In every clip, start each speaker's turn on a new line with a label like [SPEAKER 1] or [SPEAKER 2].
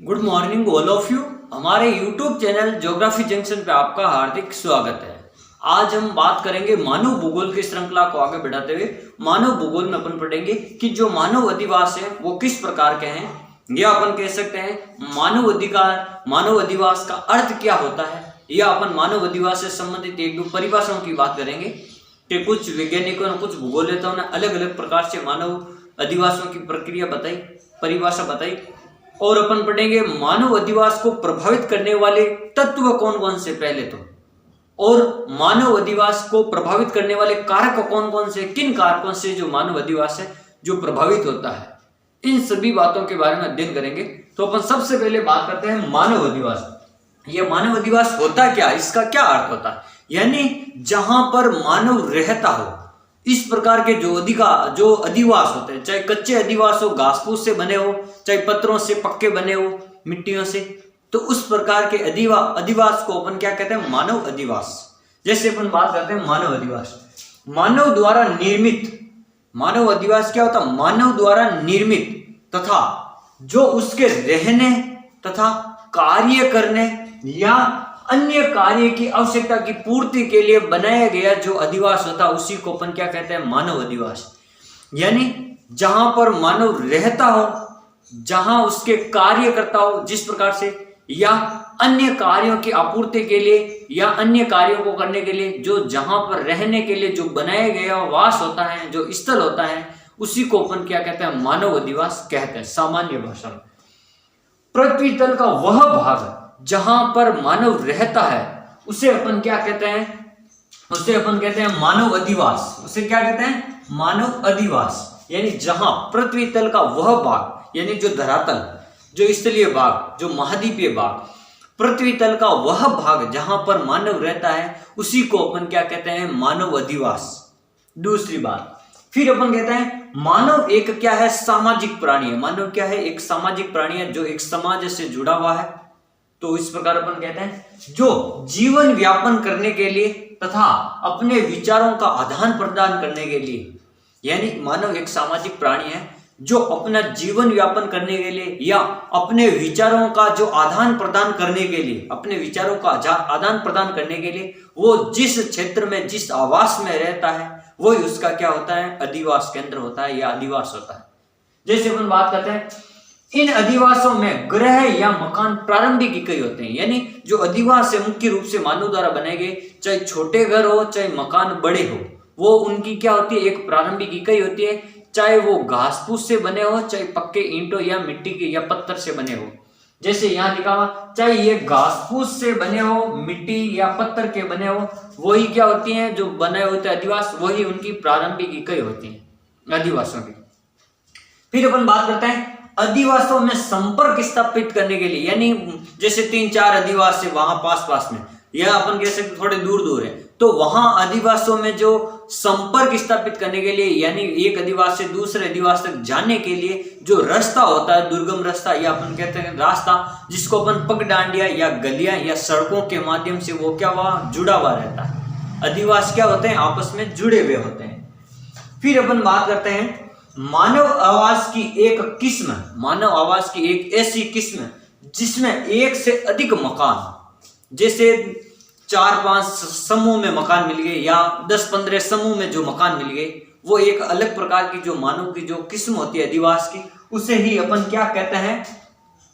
[SPEAKER 1] Good morning all of you. हमारे YouTube channel geography junction पे आपका हार्दिक स्वागत है। आज हम बात करेंगे मानव भूगोल की श्रृंखला को आगे बढ़ाते हुए मानव भूगोल में अपन पढ़ेंगे कि जो मानव अधिवास है वो किस प्रकार के हैं, या अपन कह सकते हैं मानव अधिकार, मानव अधिवास का अर्थ क्या होता है, या अपन मानव अधिवास से संबंधित एक दो परिभाषाओं की बात करेंगे कि कुछ वैज्ञानिकों ने, कुछ भूगोलवेताओं ने अलग अलग प्रकार से मानव अधिवासों की प्रक्रिया बताई, परिभाषा बताई। और अपन पढ़ेंगे मानव अधिवास को प्रभावित करने वाले तत्व कौन कौन से पहले तो, और मानव अधिवास को प्रभावित करने वाले कारक कौन कौन से, किन कारकों से जो मानव अधिवास है जो प्रभावित होता है, इन सभी बातों के बारे में अध्ययन करेंगे। तो अपन सबसे पहले बात करते हैं मानव अधिवास। यह मानव अधिवास होता क्या, इसका क्या अर्थ होता है, यानी जहां पर मानव रहता हो। इस प्रकार के जो अधिवास होते हैं, चाहे कच्चे अधिवास हो, घास फूस से बने हो, चाहे पत्थरों से पक्के बने हो, मिट्टियों से, तो उस प्रकार के अधिवास को अपन क्या कहते हैं, मानव अधिवास। जैसे अपन बात करते हैं मानव अधिवास, मानव द्वारा निर्मित। मानव अधिवास क्या होता है, मानव द्वारा निर्मित तथा जो उसके रहने तथा कार्य करने या अन्य कार्य की आवश्यकता की पूर्ति के लिए बनाया गया जो अधिवास होता है उसी को अपन क्या कहते हैं, मानव अधिवास। यानी जहां पर मानव रहता हो, जहां उसके कार्य करता हो जिस प्रकार से, या अन्य कार्यों की आपूर्ति के लिए या अन्य कार्यों को करने के लिए जो जहां पर रहने के लिए जो बनाया गया वास होता है, जो स्थल होता है, उसी को अपन क्या कहते हैं, मानव अधिवास कहते हैं सामान्य भाषा में। पृथ्वी तल का वह भाग जहां पर मानव रहता है उसे अपन क्या कहते हैं, उसे अपन कहते हैं मानव अधिवास। उसे क्या कहते हैं, मानव अधिवास। यानी जहां पृथ्वी तल का वह भाग, यानी जो धरातल, जो स्थलीय भाग, जो महाद्वीपीय भाग, पृथ्वी तल का वह भाग जहां पर मानव रहता है उसी को अपन क्या कहते हैं, मानव अधिवास। दूसरी बात, फिर अपन कहते हैं मानव एक क्या है, सामाजिक प्राणी है। मानव क्या है, एक सामाजिक प्राणी है जो एक समाज से जुड़ा हुआ है। तो इस प्रकार अपन कहते हैं जो जीवन व्यापन करने के लिए तथा अपने विचारों का आदान प्रदान करने के लिए, यानी मानव एक सामाजिक प्राणी है जो अपना जीवन व्यापन करने के लिए या अपने विचारों का जो आदान प्रदान करने के लिए, अपने विचारों का आदान प्रदान करने के लिए वो जिस क्षेत्र में, जिस आवास में रहता है वही उसका क्या होता है, अधिवास केंद्र होता है या अधिवास होता है। जैसे अपन बात करते हैं इन अधिवासों में गृह या मकान प्रारंभिक इकाई होते हैं। यानी जो अधिवास है मुख्य रूप से मानव द्वारा बनाए गए, चाहे छोटे घर हो चाहे मकान बड़े हो, वो उनकी क्या होती है, एक प्रारंभिक इकाई होती है। चाहे वो घास फूस से बने हो, चाहे पक्के ईंटों या मिट्टी के या पत्थर से बने हो। जैसे यहाँ लिखा हुआ, चाहे ये घास फूस से बने हो, मिट्टी या पत्थर के बने हो, वही क्या होती है, जो बने होते हैं अधिवास, वही उनकी प्रारंभिक इकाई होती है अधिवासों की। फिर अपन बात करते हैं अधिवासों में संपर्क स्थापित करने के लिए, यानी जैसे 3-4 अधिवास है वहां पास में, या अपन कह सकते थोड़े दूर दूर है, तो वहां अधिवासों में जो संपर्क स्थापित करने के लिए, यानी एक अधिवास से दूसरे अधिवास तक जाने के लिए जो रास्ता होता है, दुर्गम रास्ता या अपन कहते हैं रास्ता, जिसको अपन पगडंडिया या गलियां या सड़कों के माध्यम से वो क्या वहां जुड़ा हुआ रहता है। अधिवास क्या होते हैं, आपस में जुड़े हुए होते हैं। फिर अपन बात करते हैं मानव आवास की एक किस्म, मानव आवास की एक ऐसी किस्म जिसमें एक से अधिक मकान, जैसे 4-5 समूह में मकान मिल गए या 10-15 समूह में जो मकान मिल गए, वो एक अलग प्रकार की जो मानव की जो किस्म होती है अधिवास की, उसे ही अपन क्या कहते हैं,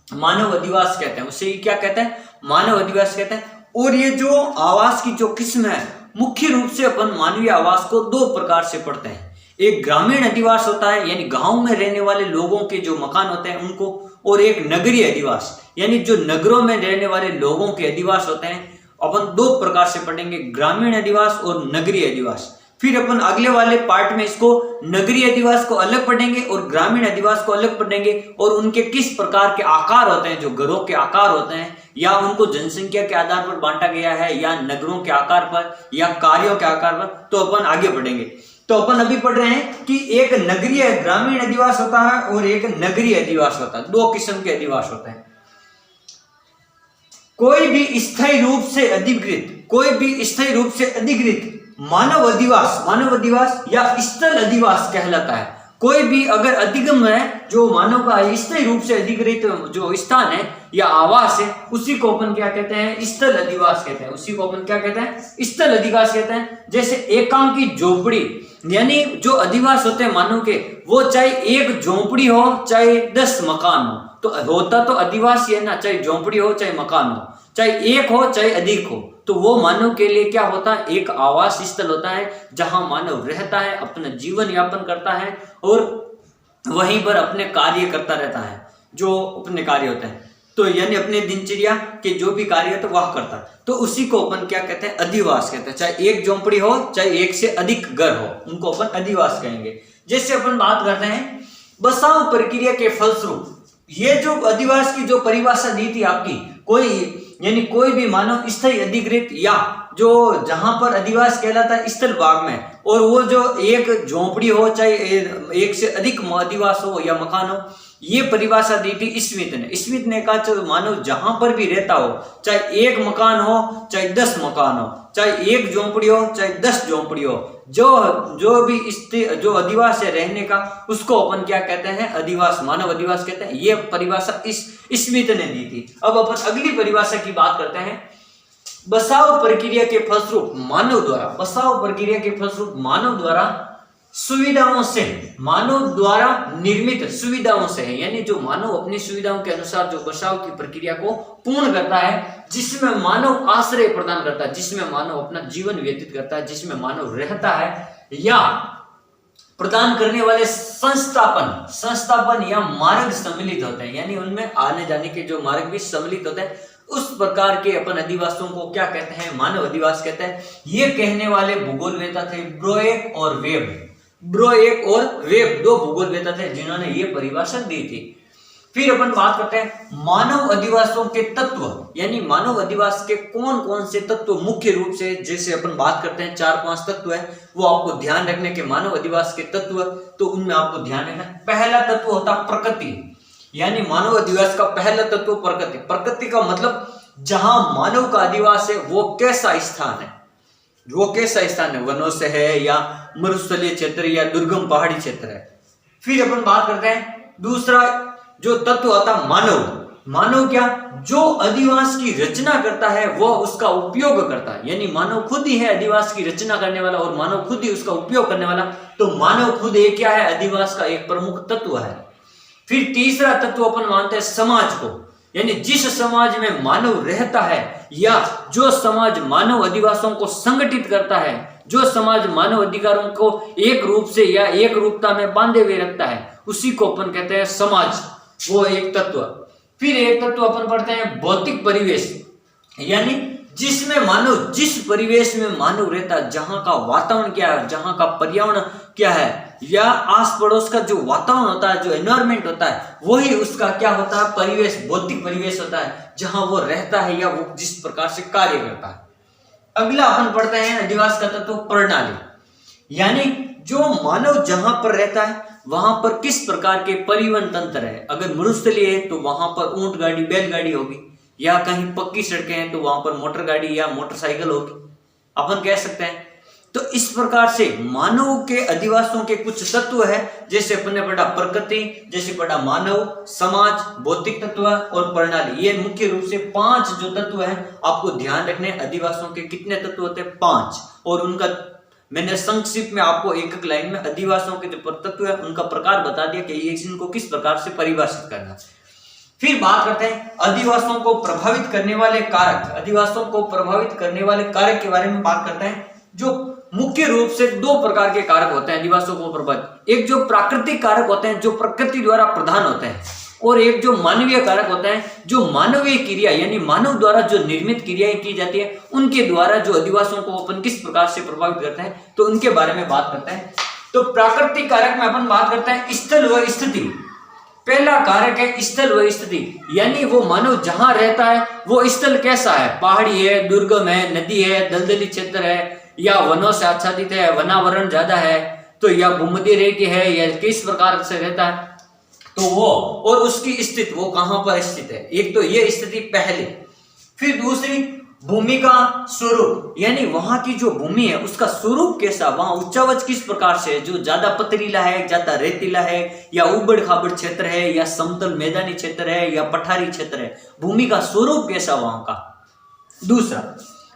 [SPEAKER 1] मानव अधिवास कहते हैं। उसे ही क्या कहते हैं, मानव अधिवास कहते हैं। और ये जो आवास की जो किस्म है, मुख्य रूप से अपन मानवीय आवास को 2 प्रकार से पढ़ते हैं। एक ग्रामीण अधिवास होता है, यानी गांव में रहने वाले लोगों के जो मकान होते हैं उनको, और एक नगरीय अधिवास, यानी जो नगरों में रहने वाले लोगों के अधिवास होते हैं। अपन 2 प्रकार से पढ़ेंगे, ग्रामीण अधिवास और नगरीय अधिवास। फिर अपन अगले वाले पार्ट में इसको नगरीय अधिवास को अलग पढ़ेंगे और ग्रामीण अधिवास को अलग पढ़ेंगे, और उनके किस प्रकार के आकार होते हैं, जो घरों के आकार होते हैं, या उनको जनसंख्या के आधार पर बांटा गया है या नगरों के आकार पर या कार्यों के आकार पर, तो अपन आगे बढ़ेंगे। तो अपन अभी पढ़ रहे हैं कि एक नगरीय ग्रामीण अधिवास होता है और एक नगरीय अधिवास होता है। 2 किस्म के अधिवास होते हैं। कोई भी स्थायी रूप से अधिकृत मानव अधिवास या स्थल अधिवास कहलाता है। कोई भी अगर अधिगम है जो मानव का स्थायी रूप से अधिकृत जो स्थान है या आवास है, उसी को अपन क्या कहते हैं, स्थल अधिवास कहते हैं। उसी को अपन क्या कहते हैं, स्थल अधिवास कहते हैं। जैसे एकांकी झोपड़ी, यानी जो अधिवास होते हैं मानव के, वो चाहे एक झोपड़ी हो चाहे 10 मकान हो, तो होता तो अधिवास ही है ना, चाहे झोपड़ी हो चाहे मकान हो, चाहे एक हो चाहे अधिक हो, तो वो मानव के लिए क्या होता है, एक आवास स्थल होता है जहां मानव रहता है, अपना जीवन यापन करता है और वहीं पर अपने कार्य करता रहता है, जो अपने कार्य होते हैं, तो यानी अपने दिनचर्या के जो भी कार्य होते वह करता है। तो उसी को अपन क्या कहते हैं, अधिवास कहते हैं। चाहे एक झोंपड़ी हो चाहे एक से अधिक घर हो, उनको अपन अधिवास कहेंगे। जैसे अपन बात करते हैं बसाव प्रक्रिया के फलस्वरूप, ये जो अधिवास की जो परिभाषा दी थी आपकी, कोई यानी कोई भी मानव स्थायी अधिकृत या जो जहां पर अधिवास कहलाता है स्थल भाग में, और वो जो एक झोंपड़ी हो चाहे एक से अधिक अधिवास हो या मकान हो, ये परिभाषा दी थी स्मिथ ने। स्मिथ ने कहा चाहे मानव जहां पर भी रहता हो, चाहे एक मकान हो चाहे 10 मकान हो, चाहे एक झोंपड़ी हो चाहे 10 झोंपड़ी हो, जो भी जो अधिवास है रहने का, उसको अपन क्या कहते हैं, अधिवास, मानव अधिवास कहते हैं। ये परिभाषा स्मिथ ने दी थी। अब अपन अगली परिभाषा की बात करते हैं, बसाव प्रक्रिया के फलस्वरूप मानव द्वारा, बसाव प्रक्रिया के फलस्वरूप मानव द्वारा सुविधाओं से, मानव द्वारा निर्मित सुविधाओं से है, यानी जो मानव अपनी सुविधाओं के अनुसार जो बसाव की प्रक्रिया को पूर्ण करता है, जिसमें मानव आश्रय प्रदान करता है, जिसमें मानव अपना जीवन व्यतीत करता है, जिसमें मानव रहता है, या प्रदान करने वाले संस्थापन या मार्ग सम्मिलित होते हैं, यानी उनमें आने जाने के जो मार्ग भी सम्मिलित होते हैं, उस प्रकार के अपन अधिवासों को क्या कहते हैं, मानव अधिवास कहते हैं। ये कहने वाले भूगोलवेत्ता थे ब्रोएक और वेब। ब्रोएक और वेब दो भूगोलवेत्ता थे जिन्होंने ये परिभाषा दी थी। फिर अपन बात करते हैं मानव अधिवासों के तत्व, यानी मानव अधिवास के कौन कौन से तत्व मुख्य रूप से, जैसे अपन बात करते हैं 4-5 तत्व है, वो आपको ध्यान रखने के मानव अधिवास के तत्व, तो उनमें आपको ध्यान रखना। पहला तत्व होता प्रकृति, यानी मानव अधिवास का पहला तत्व प्रकृति। प्रकृति का मतलब जहां मानव का अधिवास है वो कैसा स्थान है, वो कैसा स्थान है, वनों से है या मरुस्थलीय क्षेत्र या दुर्गम पहाड़ी क्षेत्र है। फिर अपन बात करते हैं दूसरा जो तत्व होता मानव। मानव क्या, जो अधिवास की रचना करता है वो उसका उपयोग करता है, यानी मानव खुद ही है अधिवास की रचना करने वाला और मानव खुद ही उसका उपयोग करने वाला। तो मानव खुद एक क्या है, अधिवास का एक प्रमुख तत्व है। फिर तीसरा तत्व अपन मानते हैं समाज को, यानी जिस समाज में मानव रहता है या जो समाज मानव अधिवासों को संगठित करता है, जो समाज मानव अधिकारों को एक रूप से या एक रूपता में बांधे हुए रखता है, उसी को अपन कहते हैं समाज, वो एक तत्व। फिर एक तत्व अपन पढ़ते हैं भौतिक परिवेश, यानी जिसमें मानव, जिस परिवेश में मानव रहता है, जहां का वातावरण क्या है, जहां का पर्यावरण क्या है, या आस पड़ोस का जो वातावरण होता है, जो एनवायरमेंट होता है, वही उसका क्या होता है, परिवेश, भौतिक परिवेश होता है, जहां वो रहता है या वो जिस प्रकार से कार्य करता है। अगला अपन पढ़ते हैं अधिवास का तत्व प्रणाली, यानी जो मानव जहां पर रहता है वहां पर किस प्रकार के परिवहन तंत्र है। अगर मरुस्थलीय है तो वहां पर ऊंट गाड़ी, बैलगाड़ी होगी, या कहीं पक्की सड़कें हैं तो वहां पर मोटर गाड़ी या मोटरसाइकिल होगी, अपन कह सकते हैं। तो इस प्रकार से मानव के अधिवासों के कुछ तत्व है, जैसे अपन ने पढ़ा प्रकृति, जैसे पढ़ा मानव, समाज, भौतिक तत्व और प्रणाली। ये मुख्य रूप से 5 जो तत्व है आपको ध्यान रखने। अधिवासों के कितने तत्व होते हैं, 5, और उनका मैंने संक्षिप्त में आपको एक लाइन में अधिवासों के जो तत्व है उनका प्रकार बता दिया कि ये इनको किस प्रकार से परिभाषित करना। फिर बात करते हैं अधिवासों को प्रभावित करने वाले कारक। अधिवासों को प्रभावित करने वाले कारक के बारे में बात करते हैं, जो मुख्य रूप से 2 प्रकार के कारक होते हैं अधिवासों को प्रभावित। एक जो प्राकृतिक कारक होते हैं, जो प्रकृति द्वारा प्रदान होते हैं, और एक जो मानवीय कारक होते हैं, जो मानवीय क्रिया यानी मानव द्वारा जो निर्मित क्रियाएं की जाती है, उनके द्वारा जो अधिवासों को अपन किस प्रकार से प्रभावित करते हैं, तो उनके बारे में बात करते हैं। तो प्राकृतिक कारक में अपन बात करते हैं स्थल व स्थिति। पहला कारक है स्थल व स्थिति, यानी वो मानव जहां रहता है वो स्थल कैसा है, पहाड़ी है, दुर्गम है, नदी है, दलदली क्षेत्र है, या वनों से आच्छादित है, वनावरण ज्यादा है, तो या भूमध्य रेखा है, या किस प्रकार से रहता है, तो वो और उसकी स्थिति, वो कहां पर स्थित है। एक तो ये स्थिति पहले। फिर दूसरी भूमि का स्वरूप यानी वहां की जो भूमि है उसका स्वरूप कैसा, वहां उच्चावच किस प्रकार से है, जो ज्यादा पथरीला है, ज्यादा रेतीला है, या उबड़ खाबड़ क्षेत्र है, या समतल मैदानी क्षेत्र है, या पठारी क्षेत्र है, भूमि का स्वरूप कैसा वहां का। दूसरा,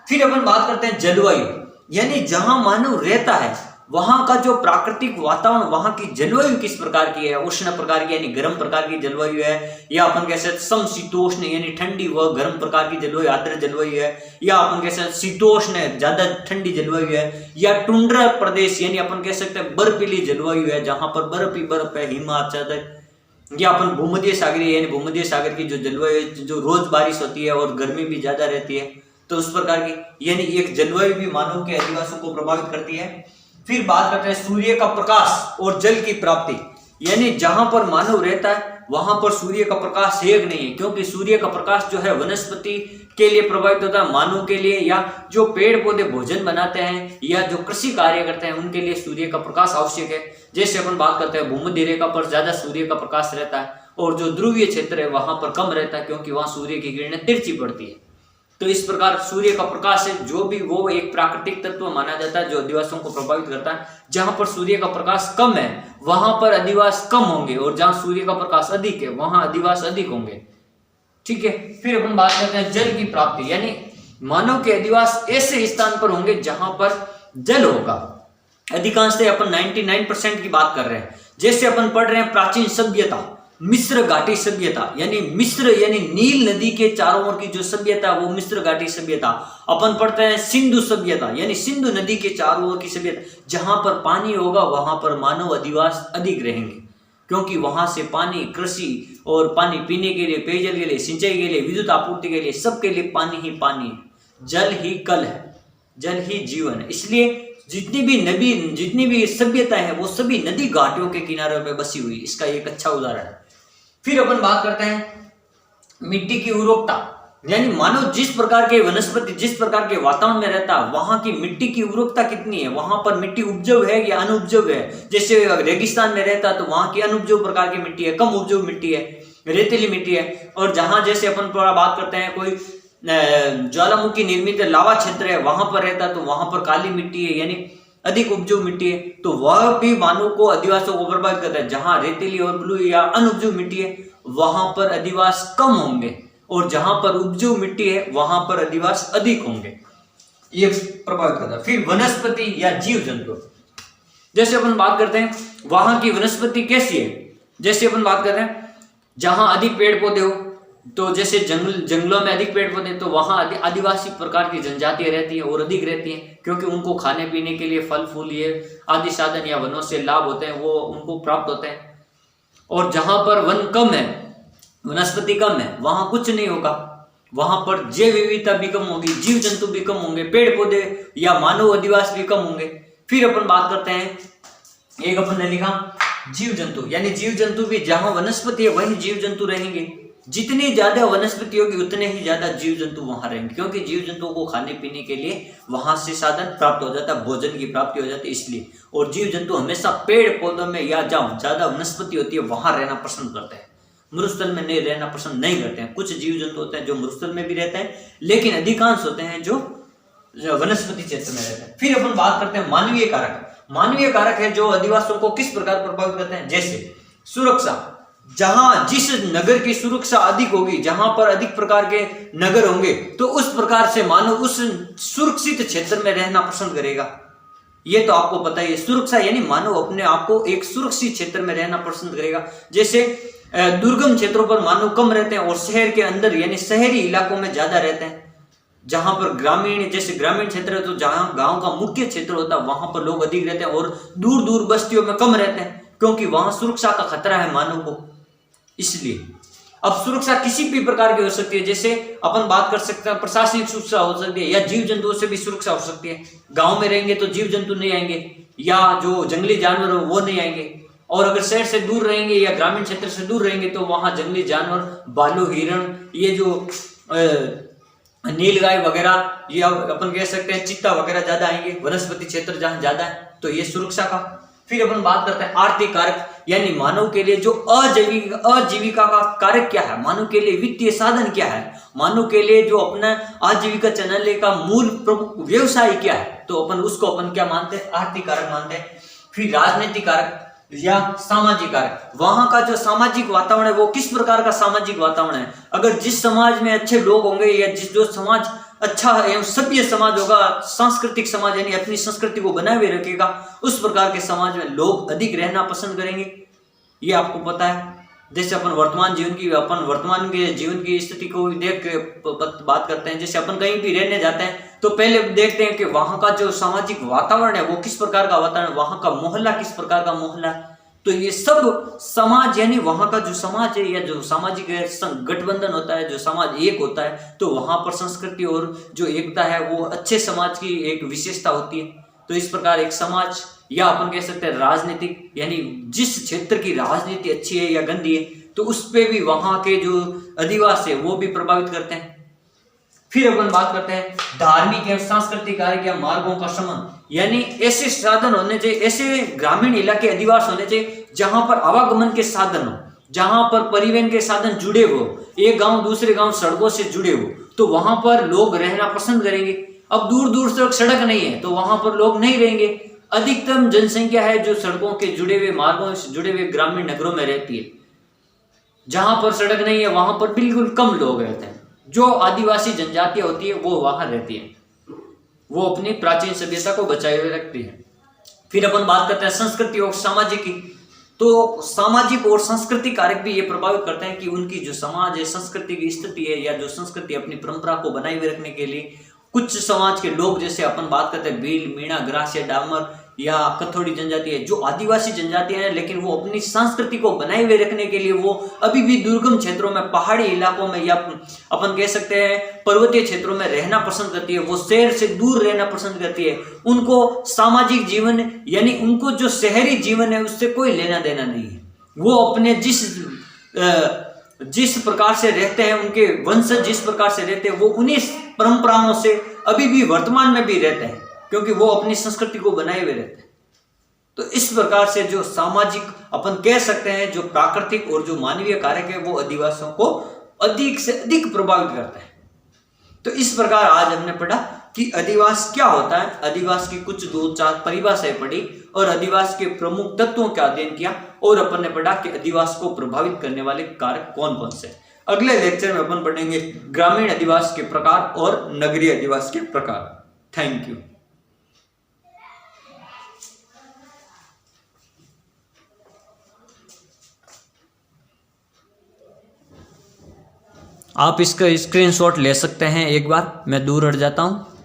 [SPEAKER 1] फिर अपन बात करते हैं जलवायु, यानी जहां मानव रहता है वहां का जो प्राकृतिक वातावरण, वहां की जलवायु किस प्रकार की है, उष्ण प्रकार की यानी गर्म प्रकार की जलवायु है, या अपन कह सकते समशीतोष्ण यानी ठंडी व गर्म प्रकार की जलवायु, आर्द्र जलवायु है, या अपन कह सकते शीतोष्ण ज्यादा ठंडी जलवायु है, या टुंड्रा प्रदेश यानी अपन कह सकते हैं बर्फीली जलवायु है जहां पर बर्फ ही बर्फ है, हिमाचल, या अपन भूमध्य सागरीय यानी भूमध्य सागर की जो जलवायु जो रोज बारिश होती है और गर्मी भी ज्यादा रहती है, तो उस प्रकार की यानी एक जलवायु भी मानव के अधिवासियों को प्रभावित करती है। फिर बात करते हैं सूर्य का प्रकाश और जल की प्राप्ति, यानी जहां पर मानव रहता है वहां पर सूर्य का प्रकाश है नहीं है, क्योंकि सूर्य का प्रकाश जो है वनस्पति के लिए प्रभावित होता है, मानव के लिए या जो पेड़ पौधे भोजन बनाते हैं या जो कृषि कार्य करते हैं उनके लिए सूर्य का प्रकाश आवश्यक है। जैसे अपन बात करते हैं भूमध्य रेखा पर ज्यादा सूर्य का प्रकाश रहता है और जो ध्रुवीय क्षेत्र है वहां पर कम रहता है, क्योंकि वहां सूर्य की किरणें तिरछी पड़ती है। तो इस प्रकार सूर्य का प्रकाश है जो भी वो एक प्राकृतिक तत्व माना जाता है जो अधिवासियों को प्रभावित करता है। जहां पर सूर्य का प्रकाश कम है वहां पर अधिवास कम होंगे, और जहां सूर्य का प्रकाश अधिक है वहां अधिवास अधिक होंगे। ठीक है, फिर अपन बात करते हैं जल की प्राप्ति, यानी मानव के अधिवास ऐसे स्थान पर होंगे जहां पर जल होगा। अधिकांशतः अपन 99% की बात कर रहे हैं। जैसे अपन पढ़ रहे हैं प्राचीन सभ्यता, मिस्र घाटी सभ्यता, यानी मिस्र यानी नील नदी के चारों ओर की जो सभ्यता वो मिस्र घाटी सभ्यता। अपन पढ़ते हैं सिंधु सभ्यता, यानी सिंधु नदी के चारों ओर की सभ्यता। जहां पर पानी होगा वहां पर मानव अधिवास अधिक रहेंगे, क्योंकि वहां से पानी, कृषि और पानी पीने के लिए, पेयजल के लिए, सिंचाई के लिए, विद्युत आपूर्ति के लिए, सबके लिए पानी ही पानी है। जल ही कल है, जल ही जीवन है। इसलिए जितनी भी सभ्यता है वो सभी नदी घाटियों के किनारों पे बसी हुई, इसका एक अच्छा उदाहरण है। फिर अपन बात करते हैं मिट्टी की उर्वरकता, यानी मानव जिस प्रकार के वनस्पति, जिस प्रकार के वातावरण में रहता है वहां की मिट्टी की उर्वरकता कितनी है, वहां पर मिट्टी उपजाऊ है या अनुपजाऊ है। जैसे रेगिस्तान में रहता है तो वहां की अनुपजाऊ प्रकार की मिट्टी है, कम उपजाऊ मिट्टी है, रेतीली मिट्टी है। और जहां जैसे अपन थोड़ा बात करते हैं कोई ज्वालामुखी निर्मित लावा क्षेत्र है वहां पर रहता है तो वहां पर काली मिट्टी है, यानी अधिक उपजाऊ मिट्टी है, तो वह भी मानव को, अधिवासियों को प्रभावित करता है। जहां रेतीली और ब्लू या अनुपजाऊ मिट्टी है वहां पर अधिवास कम होंगे, और जहां पर उपजाऊ मिट्टी है वहां पर अधिवास अधिक होंगे, ये प्रभावित करता है। फिर वनस्पति या जीव जंतु, जैसे अपन बात करते हैं वहां की वनस्पति कैसी है। जैसे अपन बात करते हैं जहां अधिक पेड़ पौधे हो, तो जैसे जंगलों में अधिक पेड़ पौधे तो वहां आदिवासी प्रकार की जनजातियां रहती हैं और अधिक रहती हैं, क्योंकि उनको खाने पीने के लिए फल फूल ये आदि साधन या वनों से लाभ होते हैं वो उनको प्राप्त होते हैं। और जहां पर वन कम है, वनस्पति कम है, वहां कुछ नहीं होगा, वहां पर जैव विविधता भी कम होगी, जीव जंतु भी कम होंगे, पेड़ पौधे या मानव अधिवास भी कम होंगे। फिर अपन बात करते हैं, एक अपन ने लिखा जीव जंतु, यानी जीव जंतु भी जहां वनस्पति है वहीं जीव जंतु रहेंगे। जितनी ज्यादा वनस्पति होगी उतने ही ज्यादा जीव जंतु वहां रहेंगे, क्योंकि जीव जंतुओं को खाने पीने के लिए वहां से साधन प्राप्त हो जाता है, भोजन की प्राप्ति हो जाती है इसलिए। और जीव जंतु हमेशा पेड़ पौधों में या जहां ज्यादा वनस्पति होती है वहां रहना पसंद करते हैं, मरुस्थल में नहीं रहना पसंद नहीं करते हैं। कुछ जीव जंतु होते हैं जो मरुस्थल में भी रहते हैं, लेकिन अधिकांश होते हैं जो वनस्पति क्षेत्र में रहते हैं। फिर अपन बात करते हैं मानवीय कारक। मानवीय कारक है जो अधिवासियों को किस प्रकार प्रभावित करते हैं। जैसे सुरक्षा, जहां जिस नगर की सुरक्षा अधिक होगी, जहां पर अधिक प्रकार के नगर होंगे तो उस प्रकार से मानव उस सुरक्षित क्षेत्र में रहना पसंद करेगा। ये तो आपको पता ही है, सुरक्षा यानी मानव अपने आप को एक सुरक्षित क्षेत्र में रहना पसंद करेगा। जैसे दुर्गम क्षेत्रों पर मानव कम रहते हैं और शहर के अंदर यानी शहरी इलाकों में ज्यादा रहते हैं। जहां पर ग्रामीण, जैसे ग्रामीण क्षेत्र है तो जहां गांव का मुख्य क्षेत्र होता है वहां पर लोग अधिक रहते हैं, और दूर दूर बस्तियों में कम रहते हैं, क्योंकि वहां सुरक्षा का खतरा है मानव को, इसलिए। अब सुरक्षा किसी भी प्रकार की हो सकती है, जैसे अपन बात कर सकते हैं प्रशासनिक सुरक्षा हो सकती है, या जीव जंतुओं से भी सुरक्षा हो सकती है। गांव में रहेंगे तो जीव जंतु नहीं आएंगे, या जो जंगली जानवर हो वो नहीं आएंगे। और अगर शहर से दूर रहेंगे या ग्रामीण क्षेत्र से दूर रहेंगे तो वहां जंगली जानवर, भालू, हिरण, ये जो नीलगाय वगैरह, या अपन कह सकते हैं चित्ता वगैरह ज्यादा आएंगे। वनस्पति क्षेत्र जहां ज्यादा है तो ये सुरक्षा का। फिर अपन बात करते हैं आर्थिक कारक, यानी मानव के लिए जो आजीविका का कारक क्या है, मानव के लिए वित्तीय साधन क्या है, मानव के लिए जो अपना आजीविका चलाने का मूल प्रमुख व्यवसाय क्या है, तो अपन उसको अपन क्या मानते हैं, आर्थिक कारक मानते हैं। फिर राजनीतिक कारक या सामाजिक कारक, वहां का जो सामाजिक वातावरण है वो किस प्रकार का सामाजिक वातावरण है। अगर जिस समाज में अच्छे लोग होंगे या जो समाज अच्छा एवं सभ्य समाज होगा, सांस्कृतिक समाज यानी अपनी संस्कृति को बनाए हुए रखेगा, उस प्रकार के समाज में लोग अधिक रहना पसंद करेंगे। ये आपको पता है। जैसे अपन वर्तमान के जीवन की स्थिति को देख के बात करते हैं। जैसे अपन कहीं भी रहने जाते हैं तो पहले देखते हैं कि वहां का जो सामाजिक वातावरण है वो किस प्रकार का वातावरण, वहां का मोहल्ला किस प्रकार का मोहल्ला है। तो ये सब समाज यानी वहां का जो समाज है या जो सामाजिक गठबंधन होता है, जो समाज एक होता है, तो वहां पर संस्कृति और जो एकता है वो अच्छे समाज की एक विशेषता होती है। तो इस प्रकार एक समाज या अपन कह सकते हैं राजनीतिक, यानी जिस क्षेत्र की राजनीति अच्छी है या गंदी है तो उस पे भी वहां के जो अधिवासी है वो भी प्रभावित करते हैं। फिर अपन बात करते हैं धार्मिक एवं सांस्कृतिक कार्य या मार्गों का संबंध, यानी ऐसे साधन होने चाहिए, ऐसे ग्रामीण इलाके अधिवास होने चाहिए जहां पर आवागमन के साधन हो, जहां पर परिवहन के साधन जुड़े हो, एक गांव दूसरे गांव सड़कों से जुड़े हो, तो वहां पर लोग रहना पसंद करेंगे। अब दूर दूर तक सड़क नहीं है तो वहां पर लोग नहीं रहेंगे। अधिकतम जनसंख्या है जो सड़कों के जुड़े हुए मार्गों से जुड़े हुए ग्रामीण नगरों में रहती है। जहां पर सड़क नहीं है वहां पर बिल्कुल कम लोग रहते हैं। जो आदिवासी जनजातियां होती है वो वहां रहती है, वो अपनी प्राचीन सभ्यता को बचाए हुए रखती है। फिर अपन बात करते हैं संस्कृति और सामाजिक की। तो सामाजिक और सांस्कृतिक कारक भी ये प्रभावित करते हैं कि उनकी जो समाज है, संस्कृति की स्थिति है, या जो संस्कृति अपनी परंपरा को बनाए हुए रखने के लिए कुछ समाज के लोग, जैसे अपन बात करते हैं भील, मीणा, ग्रास्य, डामर या कथोड़ी जनजाति है, जो आदिवासी जनजातियां हैं, लेकिन वो अपनी संस्कृति को बनाए हुए रखने के लिए वो अभी भी दुर्गम क्षेत्रों में, पहाड़ी इलाकों में या अपन कह सकते हैं पर्वतीय क्षेत्रों में रहना पसंद करती है। वो शहर से दूर रहना पसंद करती है। उनको सामाजिक जीवन यानी उनको जो शहरी जीवन है उससे कोई लेना देना नहीं है। वो अपने जिस प्रकार से रहते हैं, उनके वंशज जिस प्रकार से रहते हैं, वो उन्हीं परंपराओं से अभी भी वर्तमान में भी रहते हैं, क्योंकि वो अपनी संस्कृति को बनाए हुए रहते हैं। तो इस प्रकार से जो सामाजिक अपन कह सकते हैं, जो प्राकृतिक और जो मानवीय कारक है, वो आदिवासियों को अधिक से अधिक प्रभावित करता है। तो इस प्रकार आज हमने पढ़ा कि अधिवास क्या होता है, अधिवास की कुछ 2-4 परिभाषाएं पढ़ी और अधिवास के प्रमुख तत्वों का अध्ययन किया, और अपन ने पढ़ा कि अधिवास को प्रभावित करने वाले कारक कौन कौन से। अगले लेक्चर में अपन पढ़ेंगे ग्रामीण अधिवास के प्रकार और नगरीय अधिवास के प्रकार। Thank you. आप इसका स्क्रीनशॉट ले सकते हैं। एक बार मैं दूर हट जाता हूं।